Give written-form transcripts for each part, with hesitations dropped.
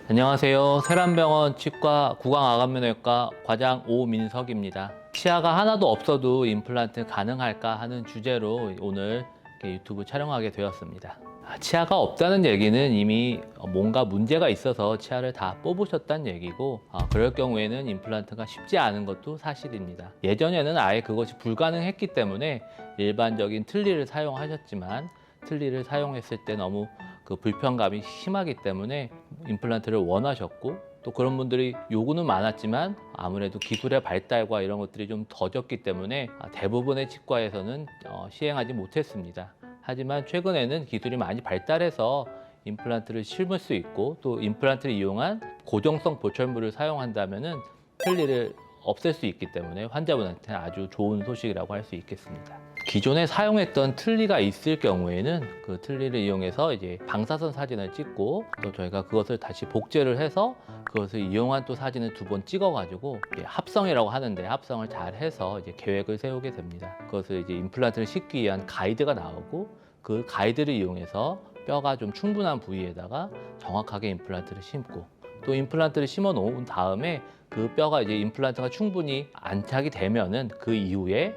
안녕하세요. 세란병원 치과 구강암면외과 과장 오민석입니다. 치아가 하나도 없어도 임플란트 가능할까 하는 주제로 오늘 이렇게 유튜브 촬영하게 되었습니다. 치아가 없다는 얘기는 이미 뭔가 문제가 있어서 치아를 다 뽑으셨다는 얘기고, 그럴 경우에는 임플란트가 쉽지 않은 것도 사실입니다. 예전에는 아예 그것이 불가능했기 때문에 일반적인 틀니를 사용하셨지만, 틀니를 사용했을 때 너무 그 불편감이 심하기 때문에 임플란트를 원하셨고, 또 그런 분들이 요구는 많았지만 아무래도 기술의 발달과 이런 것들이 좀 더뎠기 때문에 대부분의 치과에서는 시행하지 못했습니다. 하지만 최근에는 기술이 많이 발달해서 임플란트를 심을 수 있고, 또 임플란트를 이용한 고정성 보철물을 사용한다면은 틀니를 없앨 수 있기 때문에 환자분한테는 아주 좋은 소식이라고 할 수 있겠습니다. 기존에 사용했던 틀니가 있을 경우에는 그 틀니를 이용해서 이제 방사선 사진을 찍고, 또 저희가 그것을 다시 복제를 해서 그것을 이용한 또 사진을 두 번 찍어가지고 합성이라고 하는데, 합성을 잘 해서 이제 계획을 세우게 됩니다. 그것을 이제 임플란트를 심기 위한 가이드가 나오고, 그 가이드를 이용해서 뼈가 좀 충분한 부위에다가 정확하게 임플란트를 심고, 또 임플란트를 심어 놓은 다음에 그 뼈가 이제 임플란트가 충분히 안착이 되면은 그 이후에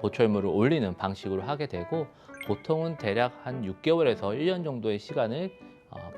보철물을 올리는 방식으로 하게 되고, 보통은 대략 한 6개월에서 1년 정도의 시간을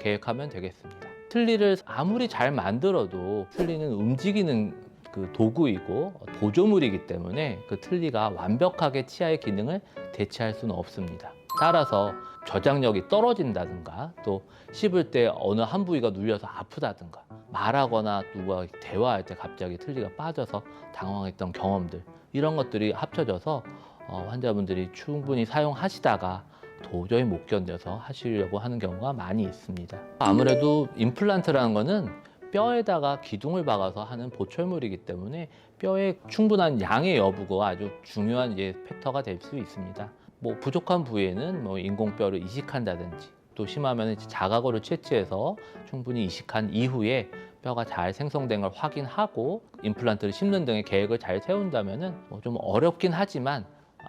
계획하면 되겠습니다. 틀니를 아무리 잘 만들어도 틀니는 움직이는 그 도구이고 보조물이기 때문에 그 틀니가 완벽하게 치아의 기능을 대체할 수는 없습니다. 따라서 저장력이 떨어진다든가, 또 씹을 때 어느 한 부위가 눌려서 아프다든가, 말하거나 누가 대화할 때 갑자기 틀니가 빠져서 당황했던 경험들, 이런 것들이 합쳐져서 환자분들이 충분히 사용하시다가 도저히 못 견뎌서 하시려고 하는 경우가 많이 있습니다. 아무래도 임플란트라는 거는 뼈에다가 기둥을 박아서 하는 보철물이기 때문에 뼈의 충분한 양의 여부가 아주 중요한 이제 팩터가 될 수 있습니다. 뭐 부족한 부위에는 뭐 인공뼈를 이식한다든지, 또 심하면 자각으로 채취해서 충분히 이식한 이후에 뼈가 잘 생성된 걸 확인하고 임플란트를 심는 등의 계획을 잘 세운다면은 좀 어렵긴 하지만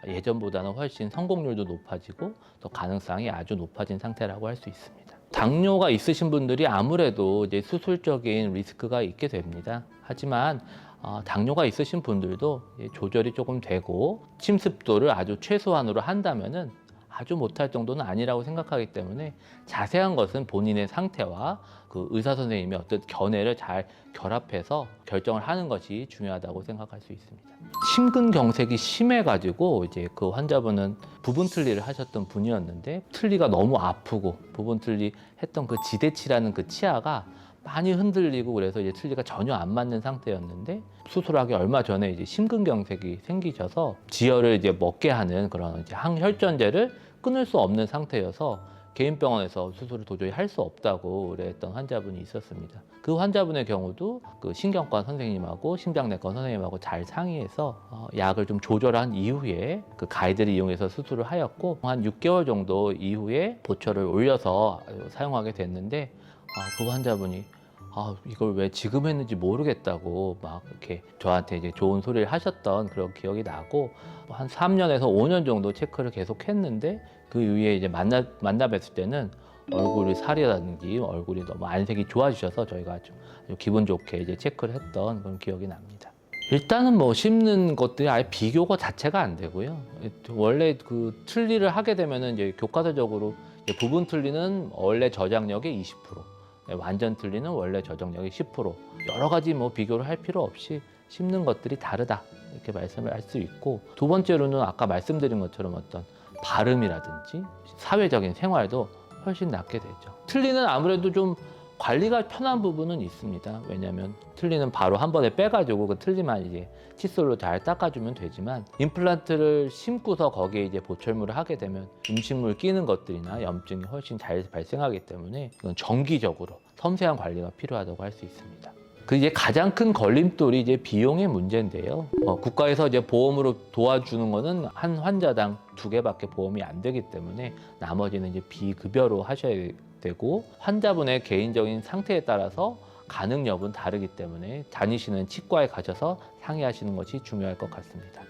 예전보다는 훨씬 성공률도 높아지고 또 가능성이 아주 높아진 상태라고 할 수 있습니다. 당뇨가 있으신 분들이 아무래도 이제 수술적인 리스크가 있게 됩니다. 하지만 당뇨가 있으신 분들도 조절이 조금 되고 침습도를 아주 최소한으로 한다면은 아주 못할 정도는 아니라고 생각하기 때문에, 자세한 것은 본인의 상태와 그 의사 선생님의 어떤 견해를 잘 결합해서 결정을 하는 것이 중요하다고 생각할 수 있습니다. 심근경색이 심해가지고 이제 그 환자분은 부분 틀니를 하셨던 분이었는데, 틀니가 너무 아프고 부분 틀니 했던 그 지대치라는 그 치아가 많이 흔들리고, 그래서 이제 틀니가 전혀 안 맞는 상태였는데 수술하기 얼마 전에 이제 심근경색이 생기셔서 지혈을 이제 먹게 하는 그런 이제 항혈전제를 끊을 수 없는 상태여서 개인병원에서 수술을 도저히 할 수 없다고 그랬던 환자분이 있었습니다. 그 환자분의 경우도 그 신경과 선생님하고 심장내과 선생님하고 잘 상의해서 약을 좀 조절한 이후에 그 가이드를 이용해서 수술을 하였고, 한 6개월 정도 이후에 보철을 올려서 사용하게 됐는데, 그 환자분이 이걸 왜 지금 했는지 모르겠다고 막 이렇게 저한테 이제 좋은 소리를 하셨던 그런 기억이 나고, 한 3년에서 5년 정도 체크를 계속 했는데, 그 이후에 이제 만나 뵀을 때는 얼굴이 살이라든지 얼굴이 너무 안색이 좋아지셔서 저희가 아주 기분 좋게 이제 체크를 했던 그런 기억이 납니다. 일단은 뭐 씹는 것들이 아예 비교가 자체가 안 되고요. 원래 그 틀니를 하게 되면은 이제 교과서적으로 부분 틀니는 원래 저장력의 20%, 완전 틀니는 원래 저장력의 10%, 여러 가지 뭐 비교를 할 필요 없이 씹는 것들이 다르다, 이렇게 말씀을 할 수 있고, 두 번째로는 아까 말씀드린 것처럼 어떤 발음이라든지 사회적인 생활도 훨씬 낫게 되죠. 틀니는 아무래도 좀 관리가 편한 부분은 있습니다. 왜냐하면 틀니는 바로 한 번에 빼가지고 그 틀니만 이제 칫솔로 잘 닦아주면 되지만, 임플란트를 심고서 거기에 이제 보철물을 하게 되면 음식물 끼는 것들이나 염증이 훨씬 잘 발생하기 때문에 이건 정기적으로 섬세한 관리가 필요하다고 할 수 있습니다. 그 이제 가장 큰 걸림돌이 이제 비용의 문제인데요. 국가에서 이제 보험으로 도와주는 거는 한 환자당 2개밖에 보험이 안 되기 때문에 나머지는 이제 비급여로 하셔야 되고, 환자분의 개인적인 상태에 따라서 가능 여부는 다르기 때문에 다니시는 치과에 가셔서 상의하시는 것이 중요할 것 같습니다.